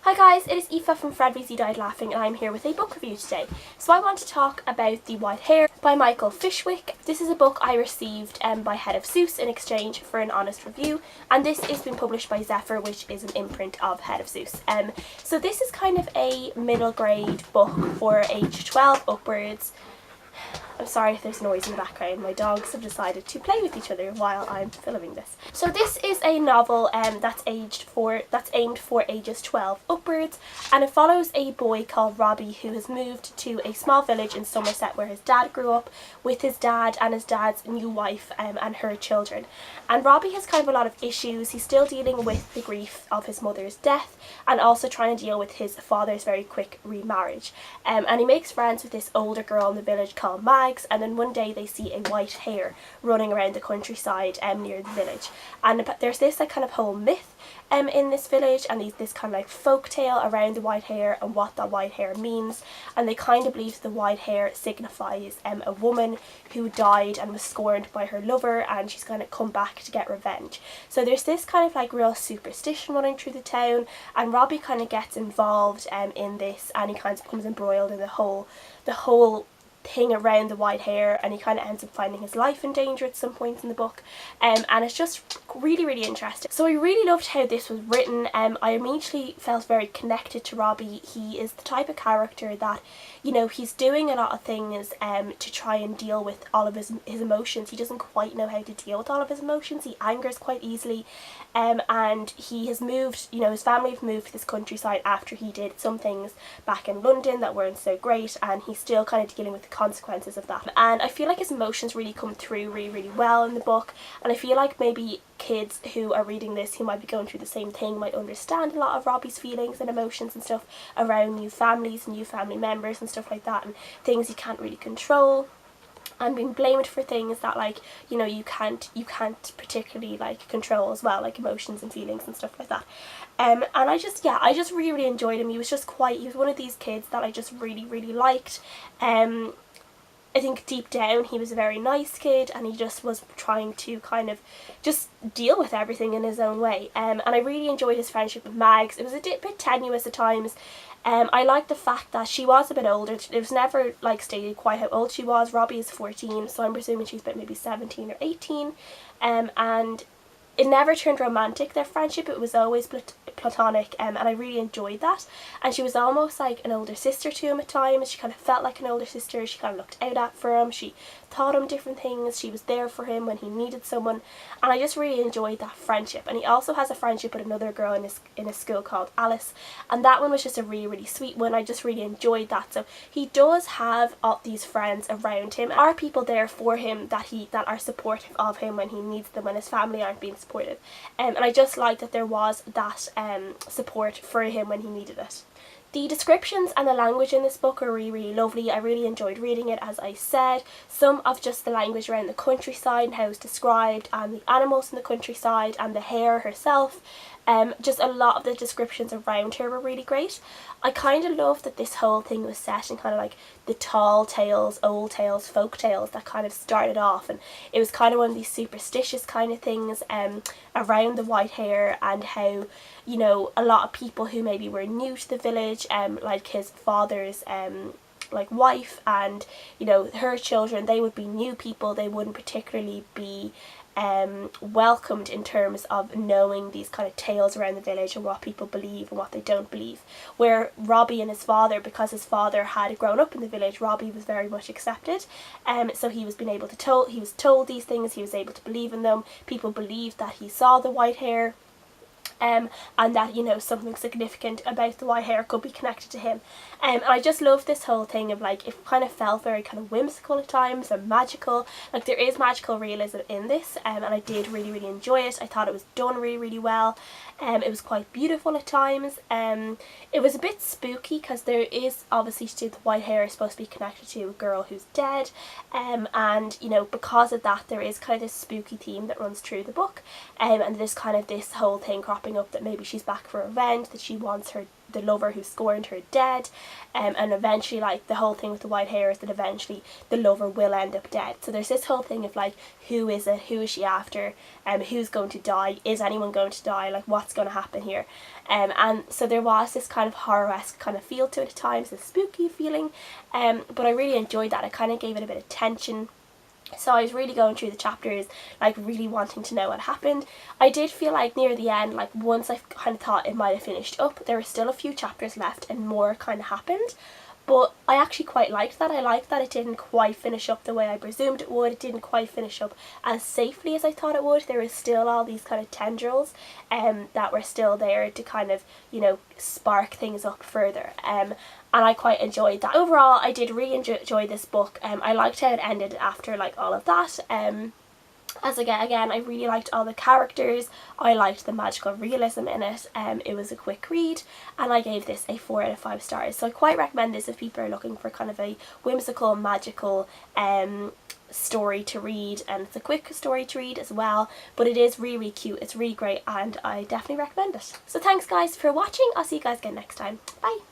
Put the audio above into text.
Hi guys, it is Aoife from Fred VZ Died Laughing and I'm here with a book review today. So I want to talk about The White Hare by Michael Fishwick. This is a book I received by Head of Seuss in exchange for an honest review, and this is being published by Zephyr, which is an imprint of Head of Seuss. So this is kind of a middle grade book for age 12 upwards. I'm sorry if there's noise in the background, my dogs have decided to play with each other while I'm filming this. So this is a novel that's aimed for ages 12 upwards, and it follows a boy called Robbie who has moved to a small village in Somerset where his dad grew up, with his dad and his dad's new wife and her children. And Robbie has kind of a lot of issues. He's still dealing with the grief of his mother's death and also trying to deal with his father's very quick remarriage. And he makes friends with this older girl in the village called Mag, and then one day they see a white hare running around the countryside near the village, and there's this kind of whole myth in this village, and this kind of folk tale around the white hare and what that white hare means. And they kind of believe the white hare signifies a woman who died and was scorned by her lover, and she's going to come back to get revenge. So there's this kind of real superstition running through the town, and Robbie kind of gets involved in this, and he kind of becomes embroiled in the whole thing around the white hare, and he kind of ends up finding his life in danger at some point in the book, and it's just really interesting. So I really loved how this was written. I immediately felt very connected to Robbie. He is the type of character that, you know, he's doing a lot of things to try and deal with all of his emotions. He doesn't quite know how to deal with all of his emotions. He angers quite easily, and he has moved, you know, his family have moved to this countryside after he did some things back in London that weren't so great, and he's still kind of dealing with the consequences of that. And I feel like his emotions really come through really well in the book, and I feel like maybe kids who are reading this who might be going through the same thing might understand a lot of Robbie's feelings and emotions and stuff around new families and new family members and stuff like that, and things you can't really control, and being blamed for things that, like, you know, you can't particularly control as well, like emotions and feelings and stuff like that. And I just really enjoyed him. He was one of these kids that I just really liked. I think deep down he was a very nice kid, and he just was trying to kind of just deal with everything in his own way. And I really enjoyed his friendship with Mags. It was a bit tenuous at times. I liked the fact that she was a bit older. It was never stated quite how old she was. Robbie is 14, so I'm presuming she's about maybe 17 or 18. And it never turned romantic, their friendship. It was always platonic, and I really enjoyed that. And she was almost like an older sister to him at times. She kind of felt like an older sister. She kind of looked out for him. She taught him different things. She was there for him when he needed someone, and I just really enjoyed that friendship. And he also has a friendship with another girl in his school called Alice, and that one was just a really sweet one. I just really enjoyed that. So he does have all these friends around him. There are people there for him that are supportive of him when he needs them, when his family aren't being supportive, and I just liked that there was that support for him when he needed it. The descriptions and the language in this book are really lovely. I really enjoyed reading it, as I said. Some of just the language around the countryside and how it's described, and the animals in the countryside, and the hare herself. Just a lot of the descriptions around her were really great. I kind of love that this whole thing was set in kind of like the tall tales, old tales, folk tales that kind of started off, and it was kind of one of these superstitious kind of things around the white hare, and how, you know, a lot of people who maybe were new to the village, like his father's wife and, you know, her children, they would be new people. They wouldn't particularly be welcomed in terms of knowing these kind of tales around the village and what people believe and what they don't believe. Where Robbie and his father, because his father had grown up in the village, Robbie was very much accepted, so he was told these things, he was able to believe in them. People believed that he saw the white hare, and that, you know, something significant about the white hare could be connected to him. And I just love this whole thing of it kind of felt very kind of whimsical at times and magical. Like, there is magical realism in this, and I did really enjoy it. I thought it was done really well. It was quite beautiful at times. It was a bit spooky because there is obviously the white hare is supposed to be connected to a girl who's dead, and, you know, because of that there is kind of this spooky theme that runs through the book, and there's kind of this whole thing cropping up that maybe she's back for revenge, that she wants her the lover who scorned her dead, and eventually like the whole thing with the white hair is that eventually the lover will end up dead. So there's this whole thing of like, who is it, who is she after, who's going to die, is anyone going to die, like what's going to happen here. And so there was this kind of horror-esque kind of feel to it at times, this spooky feeling, but I really enjoyed that. It kind of gave it a bit of tension. So I was really going through the chapters, like really wanting to know what happened. I did feel like near the end, like once I kind of thought it might have finished up, there were still a few chapters left and more kind of happened. But I actually quite liked that. I liked that it didn't quite finish up the way I presumed it would. It didn't quite finish up as safely as I thought it would. There was still all these kind of tendrils that were still there to kind of, you know, spark things up further. And I quite enjoyed that. Overall, I did really enjoy this book. I liked how it ended after like all of that. As again, I really liked all the characters. I liked the magical realism in it. It was a quick read, and I gave this a 4 out of 5 stars. So I quite recommend this if people are looking for kind of a whimsical, magical story to read, and it's a quick story to read as well, but it is really, really cute. It's really great, and I definitely recommend it. So thanks guys for watching. I'll see you guys again next time. Bye.